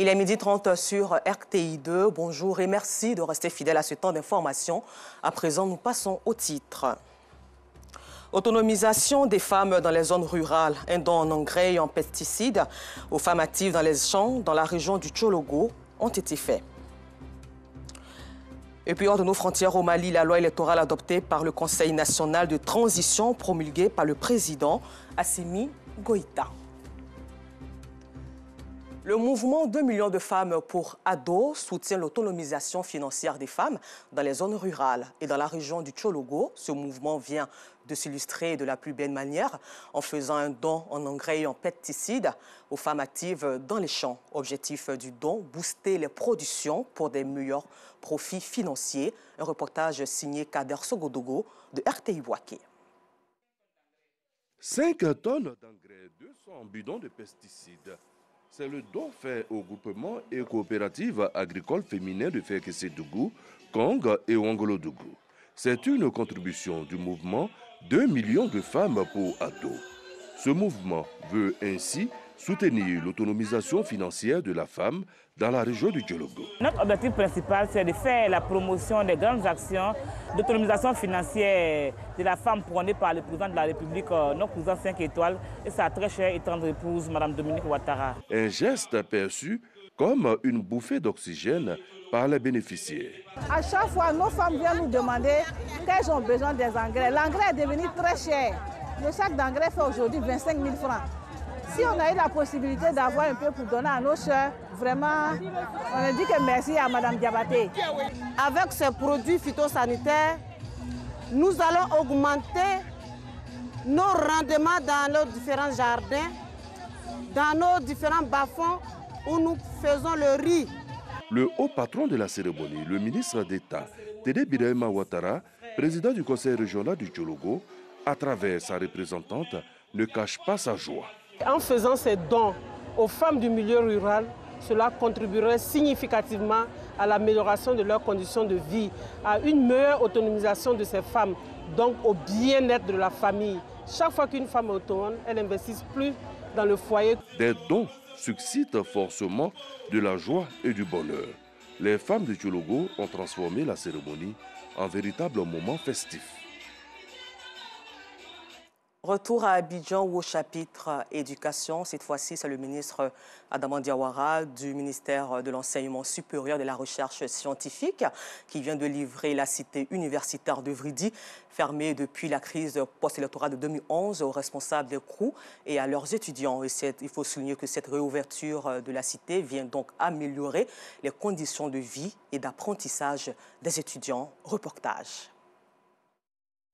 Il est 12h30 sur RTI2. Bonjour et merci de rester fidèle à ce temps d'information. À présent, nous passons au titre. Autonomisation des femmes dans les zones rurales, un don en engrais et en pesticides aux femmes actives dans les champs dans la région du Tchologo ont été faits. Et puis hors de nos frontières au Mali, la loi électorale adoptée par le Conseil national de transition promulguée par le président Assimi Goïta. Le mouvement 2 millions de femmes pour ados soutient l'autonomisation financière des femmes dans les zones rurales et dans la région du Tchologo. Ce mouvement vient de s'illustrer de la plus belle manière en faisant un don en engrais et en pesticides aux femmes actives dans les champs. Objectif du don, booster les productions pour des meilleurs profits financiers. Un reportage signé Kader Sogodogo de RTI Bouaké. 5 tonnes d'engrais, 200 bidons de pesticides. C'est le don fait au groupement et coopérative agricole féminin de Fekessédougou, Kong et Wangolodougou. C'est une contribution du mouvement 2 millions de femmes pour ados. Ce mouvement veut ainsi soutenir l'autonomisation financière de la femme dans la région du Tchologo. Notre objectif principal, c'est de faire la promotion des grandes actions d'autonomisation financière de la femme prônée par le président de la République, notre président 5 étoiles, et sa très chère et tendre épouse, Mme Dominique Ouattara. Un geste perçu comme une bouffée d'oxygène par les bénéficiaires. À chaque fois, nos femmes viennent nous demander qu'elles ont besoin des engrais. L'engrais est devenu très cher. Le sac d'engrais fait aujourd'hui 25 000 francs. Si on a eu la possibilité d'avoir un peu pour donner à nos soeurs, vraiment, on dit que merci à Mme Diabaté. Avec ces produits phytosanitaires, nous allons augmenter nos rendements dans nos différents jardins, dans nos différents bas-fonds où nous faisons le riz. Le haut patron de la cérémonie, le ministre d'État, Tédé Birahima Ouattara, président du conseil régional du Tchologo, à travers sa représentante, ne cache pas sa joie. En faisant ces dons aux femmes du milieu rural, cela contribuerait significativement à l'amélioration de leurs conditions de vie, à une meilleure autonomisation de ces femmes, donc au bien-être de la famille. Chaque fois qu'une femme est autonome, elle investit plus dans le foyer. Des dons suscitent forcément de la joie et du bonheur. Les femmes de Tchologo ont transformé la cérémonie en véritable moment festif. Retour à Abidjan au chapitre éducation. Cette fois-ci, c'est le ministre Adama Diawara du ministère de l'Enseignement supérieur et de la Recherche scientifique qui vient de livrer la cité universitaire de Vridi, fermée depuis la crise post-électorale de 2011 aux responsables des CROU et à leurs étudiants. Et il faut souligner que cette réouverture de la cité vient donc améliorer les conditions de vie et d'apprentissage des étudiants. Reportage.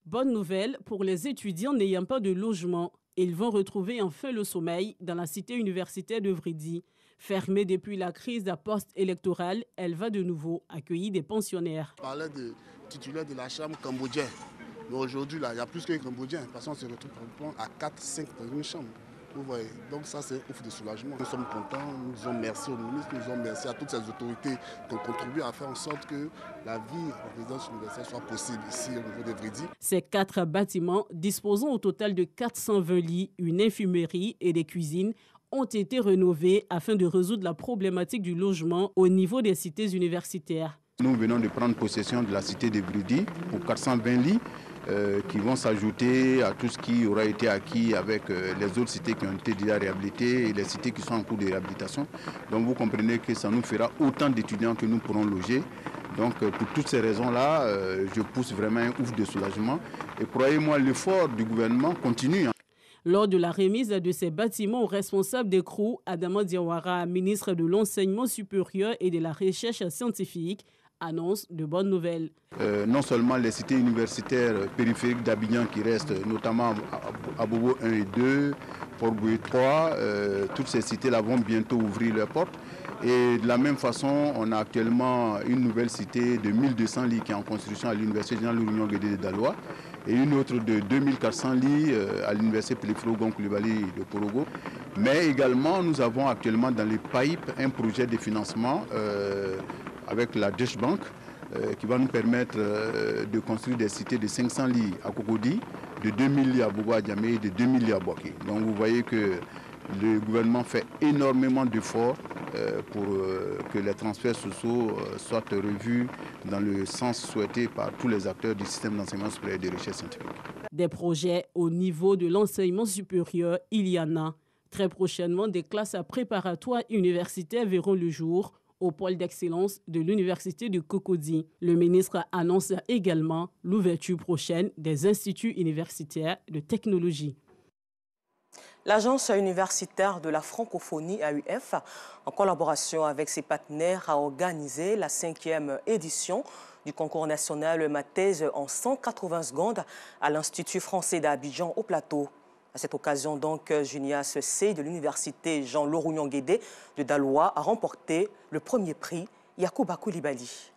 Bonne nouvelle pour les étudiants n'ayant pas de logement. Ils vont retrouver enfin le sommeil dans la cité universitaire de Vridi. Fermée depuis la crise post-électorale, elle va de nouveau accueillir des pensionnaires. On parlait de titulaire de la chambre cambodgienne. Mais aujourd'hui, il y a plus qu'un Cambodgien. Parce qu'on se retrouve à 4-5 dans une chambre. Vous voyez, donc ça c'est ouf de soulagement. Nous sommes contents, nous disons merci au ministre, nous disons merci à toutes ces autorités qui ont contribué à faire en sorte que la vie en résidence universitaire soit possible ici au niveau de Vridi. Ces 4 bâtiments, disposant au total de 420 lits, une infirmerie et des cuisines, ont été rénovés afin de résoudre la problématique du logement au niveau des cités universitaires. Nous venons de prendre possession de la cité de Vridi pour 420 lits. Qui vont s'ajouter à tout ce qui aura été acquis avec les autres cités qui ont été déjà réhabilitées et les cités qui sont en cours de réhabilitation. Donc vous comprenez que ça nous fera autant d'étudiants que nous pourrons loger. Donc pour toutes ces raisons-là, je pousse vraiment un ouf de soulagement. Et croyez-moi, l'effort du gouvernement continue. Lors de la remise de ces bâtiments aux responsables des CROU, Adama Diawara, ministre de l'Enseignement supérieur et de la Recherche scientifique, annonce de bonnes nouvelles. Non seulement les cités universitaires périphériques d'Abidjan qui restent, notamment à Bobo 1 et 2, Port-Boué 3, toutes ces cités-là vont bientôt ouvrir leurs portes. Et de la même façon, on a actuellement une nouvelle cité de 1200 lits qui est en construction à l'Université générale de l'Union Guédé de Daloa et une autre de 2400 lits à l'Université Pelifro-Gon Coulibaly de Porogo. Mais également, nous avons actuellement dans les pipes un projet de financement avec la Deutsche Bank qui va nous permettre de construire des cités de 500 lits à Cocody, de 2000 lits à Bobo-Adjamé et de 2000 lits à Boaké. Donc vous voyez que le gouvernement fait énormément d'efforts pour que les transferts sociaux soient revus dans le sens souhaité par tous les acteurs du système d'enseignement supérieur et de recherche scientifique. Des projets au niveau de l'enseignement supérieur, il y en a. Très prochainement, des classes préparatoires universitaires verront le jour au pôle d'excellence de l'université de Cocody. Le ministre annonce également l'ouverture prochaine des instituts universitaires de technologie. L'Agence universitaire de la francophonie AUF, en collaboration avec ses partenaires, a organisé la 5e édition du concours national Ma thèse en 180 secondes à l'Institut français d'Abidjan au Plateau. À cette occasion, donc, Junias C de l'université Jean-Laurent-Guédé de Daloa a remporté le premier prix, Yacouba Koulibaly.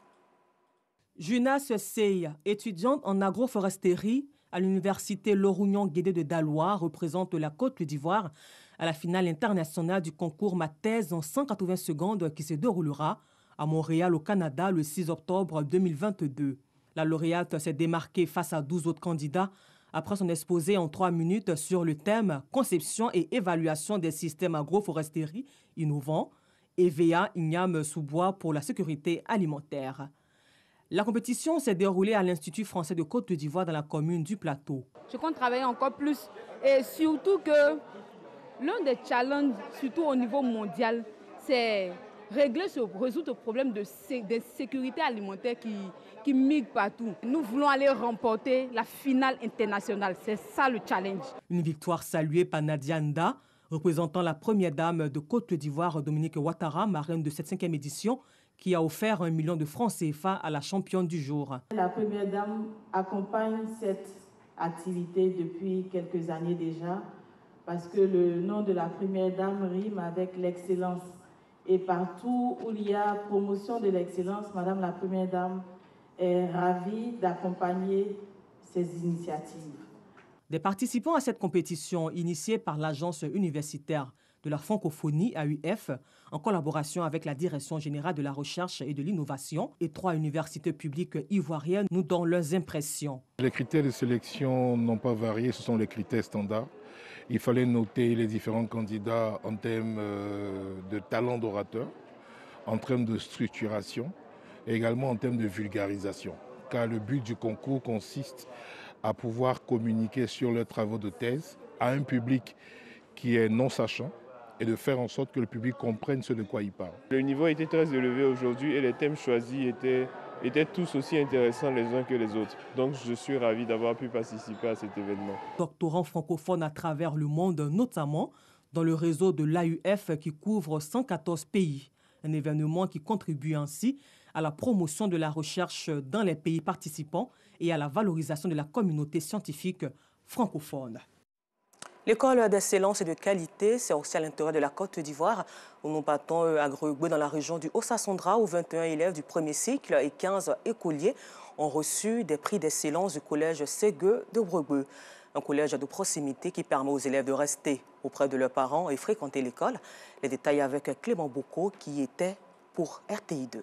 Junias C, étudiante en agroforesterie à l'université Laurent-Guédé de Daloa, représente la Côte d'Ivoire à la finale internationale du concours Ma thèse en 180 secondes qui se déroulera à Montréal, au Canada, le 6 octobre 2022. La lauréate s'est démarquée face à 12 autres candidats après son exposé en 3 minutes sur le thème « Conception et évaluation des systèmes agroforesterie innovants, EVA Igname sous-bois pour la sécurité alimentaire ». La compétition s'est déroulée à l'Institut français de Côte d'Ivoire dans la commune du Plateau. Je compte travailler encore plus et surtout que l'un des challenges, surtout au niveau mondial, c'est résoudre le problème de sécurité alimentaire qui migrent partout. Nous voulons aller remporter la finale internationale. C'est ça le challenge. Une victoire saluée par Nadia Nda, représentant la première dame de Côte d'Ivoire, Dominique Ouattara, marraine de cette 5e édition, qui a offert 1 million de francs CFA à la championne du jour. La première dame accompagne cette activité depuis quelques années déjà, parce que le nom de la première dame rime avec l'excellence. Et partout où il y a promotion de l'excellence, Madame la Première Dame est ravie d'accompagner ces initiatives. Des participants à cette compétition initiée par l'Agence universitaire de la francophonie AUF, en collaboration avec la Direction générale de la recherche et de l'innovation et 3 universités publiques ivoiriennes, nous donnent leurs impressions. Les critères de sélection n'ont pas varié, ce sont les critères standards. Il fallait noter les différents candidats en termes de talent d'orateur, en termes de structuration et également en termes de vulgarisation. Car le but du concours consiste à pouvoir communiquer sur leurs travaux de thèse à un public qui est non sachant et de faire en sorte que le public comprenne ce de quoi il parle. Le niveau était très élevé aujourd'hui et les thèmes choisis étaient tous aussi intéressants les uns que les autres. Donc je suis ravi d'avoir pu participer à cet événement. Doctorants francophones à travers le monde, notamment dans le réseau de l'AUF qui couvre 114 pays. Un événement qui contribue ainsi à la promotion de la recherche dans les pays participants et à la valorisation de la communauté scientifique francophone. L'école d'excellence et de qualité, c'est aussi à l'intérieur de la Côte d'Ivoire, où nous partons à Gregbeu dans la région du Haut-Sassandra, où 21 élèves du premier cycle et 15 écoliers ont reçu des prix d'excellence du collège Ségueux de Gregbeu. Un collège de proximité qui permet aux élèves de rester auprès de leurs parents et fréquenter l'école. Les détails avec Clément Bocco qui était pour RTI2.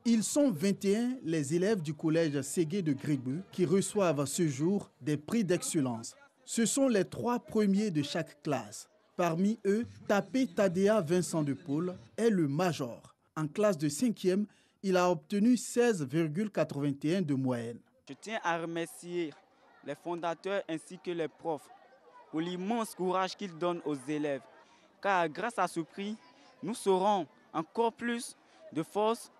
Ils sont 21, les élèves du collège Ségué de Gregbeu, qui reçoivent ce jour des prix d'excellence. Ce sont les 3 premiers de chaque classe. Parmi eux, Tapé Tadea Vincent de Paul est le major. En classe de 5e, il a obtenu 16,81 de moyenne. Je tiens à remercier les fondateurs ainsi que les profs pour l'immense courage qu'ils donnent aux élèves. Car grâce à ce prix, nous saurons encore plus de force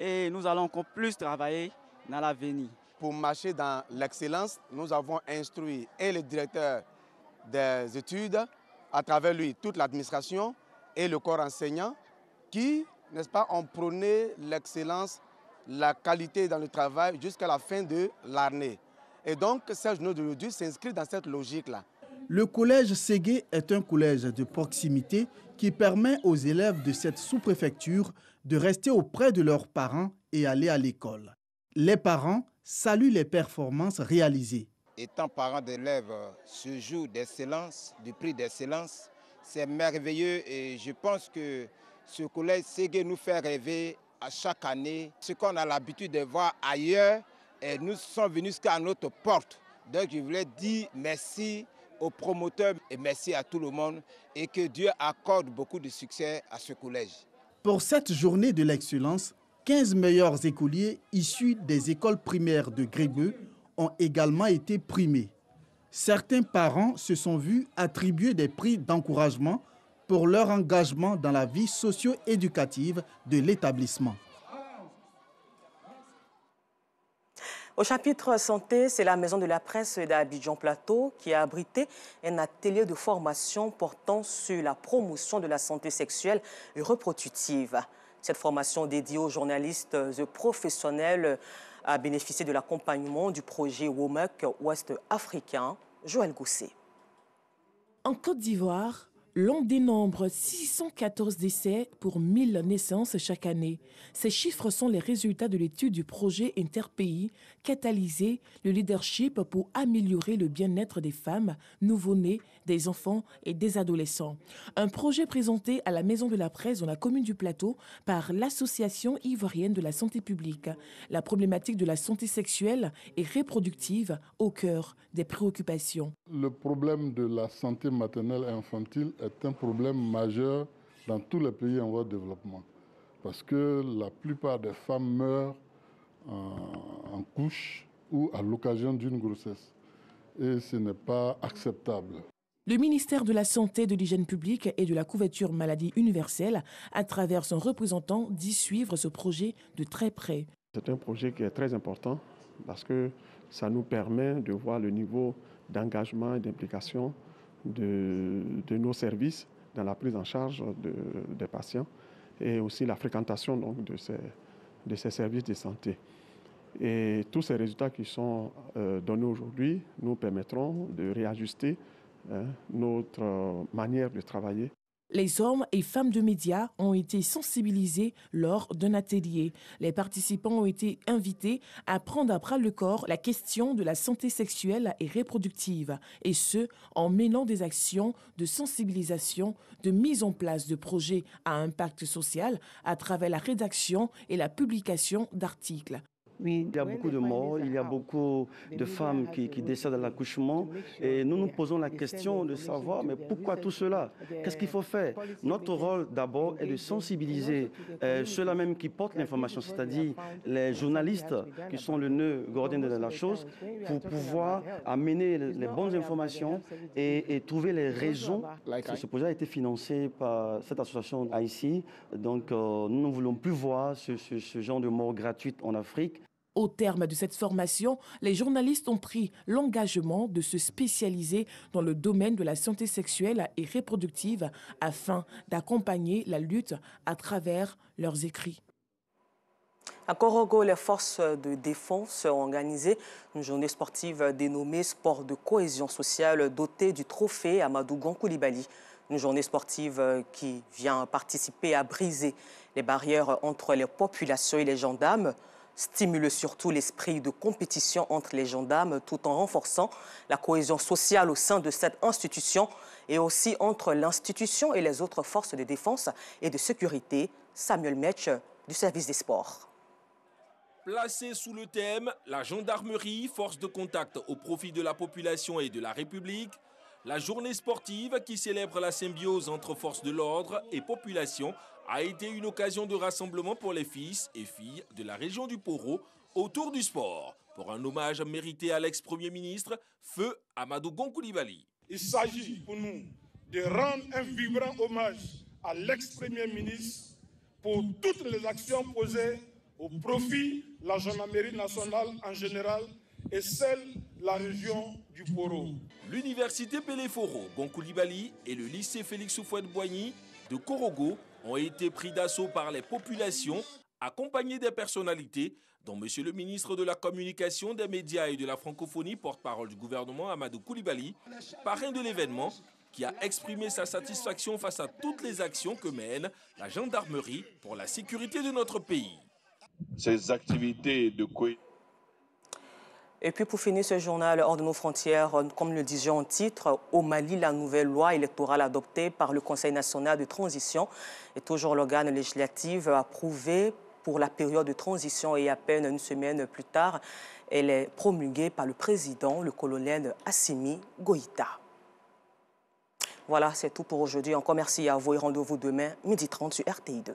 et nous allons encore plus travailler dans l'avenir. Pour marcher dans l'excellence, nous avons instruit et le directeur des études, à travers lui toute l'administration et le corps enseignant qui, n'est-ce pas, ont prôné l'excellence, la qualité dans le travail jusqu'à la fin de l'année. Et donc, Serge d'aujourd'hui s'inscrit dans cette logique-là. Le collège Ségué est un collège de proximité qui permet aux élèves de cette sous-préfecture de rester auprès de leurs parents et aller à l'école. Les parents saluent les performances réalisées. Étant parent d'élèves, ce jour d'excellence, du prix d'excellence, c'est merveilleux et je pense que ce collège Ségué nous fait rêver à chaque année. Ce qu'on a l'habitude de voir ailleurs, et nous sommes venus jusqu'à notre porte. Donc je voulais dire merci aux promoteurs et merci à tout le monde et que Dieu accorde beaucoup de succès à ce collège. Pour cette journée de l'excellence, 15 meilleurs écoliers issus des écoles primaires de Grébeux ont également été primés. Certains parents se sont vus attribuer des prix d'encouragement pour leur engagement dans la vie socio-éducative de l'établissement. Au chapitre santé, c'est la Maison de la Presse d'Abidjan Plateau qui a abrité un atelier de formation portant sur la promotion de la santé sexuelle et reproductive. Cette formation dédiée aux journalistes et professionnels a bénéficié de l'accompagnement du projet WOMEC Ouest africain. Joël Gousset. En Côte d'Ivoire, l'on dénombre 614 décès pour 1000 naissances chaque année. Ces chiffres sont les résultats de l'étude du projet interpays Catalyser le leadership pour améliorer le bien-être des femmes, nouveau-nés, des enfants et des adolescents. Un projet présenté à la Maison de la Presse dans la commune du Plateau par l'Association ivoirienne de la santé publique. La problématique de la santé sexuelle et reproductive au cœur des préoccupations. Le problème de la santé maternelle et infantile est un problème majeur dans tous les pays en voie de développement. Parce que la plupart des femmes meurent en couche ou à l'occasion d'une grossesse. Et ce n'est pas acceptable. Le ministère de la Santé, de l'Hygiène publique et de la couverture maladie universelle, à travers son représentant, dit suivre ce projet de très près. C'est un projet qui est très important parce que ça nous permet de voir le niveau d'engagement et d'implication de nos services dans la prise en charge des patients et aussi la fréquentation donc, de ces services de santé. Et tous ces résultats qui sont donnés aujourd'hui nous permettront de réajuster notre manière de travailler. Les hommes et femmes de médias ont été sensibilisés lors d'un atelier. Les participants ont été invités à prendre à bras le corps la question de la santé sexuelle et reproductive, et ce, en mêlant des actions de sensibilisation, de mise en place de projets à impact social à travers la rédaction et la publication d'articles. Oui, il y a beaucoup de morts, il y a beaucoup de femmes qui décèdent à l'accouchement et nous nous posons la question de savoir mais pourquoi tout cela? Qu'est-ce qu'il faut faire? Notre rôle d'abord est de sensibiliser ceux-là même qui portent l'information, c'est-à-dire les journalistes qui sont le nœud gordien de la chose pour pouvoir amener les bonnes informations et trouver les raisons. Ce projet a été financé par cette association ICI, donc nous ne voulons plus voir ce genre de mort gratuite en Afrique. Au terme de cette formation, les journalistes ont pris l'engagement de se spécialiser dans le domaine de la santé sexuelle et reproductive afin d'accompagner la lutte à travers leurs écrits. À Korogo, les forces de défense ont organisé une journée sportive dénommée Sport de cohésion sociale dotée du trophée Amadou Gon Coulibaly. Une journée sportive qui vient participer à briser les barrières entre les populations et les gendarmes, stimule surtout l'esprit de compétition entre les gendarmes tout en renforçant la cohésion sociale au sein de cette institution et aussi entre l'institution et les autres forces de défense et de sécurité. Samuel Metch du service des sports. Placé sous le thème « La gendarmerie, force de contact au profit de la population et de la République », la journée sportive qui célèbre la symbiose entre forces de l'ordre et population a été une occasion de rassemblement pour les fils et filles de la région du Poro autour du sport, pour un hommage mérité à l'ex-premier ministre, Feu Amadou Gon Coulibaly. Il s'agit pour nous de rendre un vibrant hommage à l'ex-premier ministre pour toutes les actions posées au profit de la gendarmerie nationale en général et celle de la région du Poro. L'université Pelé-Foro Gon Coulibaly et le lycée Félix Houphouët-Boigny de Korogo ont été pris d'assaut par les populations, accompagnés des personnalités, dont Monsieur le ministre de la Communication, des Médias et de la Francophonie, porte-parole du gouvernement Amadou Coulibaly, parrain de l'événement, qui a exprimé sa satisfaction face à toutes les actions que mène la gendarmerie pour la sécurité de notre pays. Ces activités de cohésion. Et puis pour finir ce journal hors de nos frontières, comme le disait en titre, au Mali, la nouvelle loi électorale adoptée par le Conseil national de transition est toujours l'organe législatif approuvé pour la période de transition et à peine une semaine plus tard, elle est promulguée par le président, le colonel Assimi Goïta. Voilà, c'est tout pour aujourd'hui. Encore merci à vous et rendez-vous demain, 12h30 sur RTI2.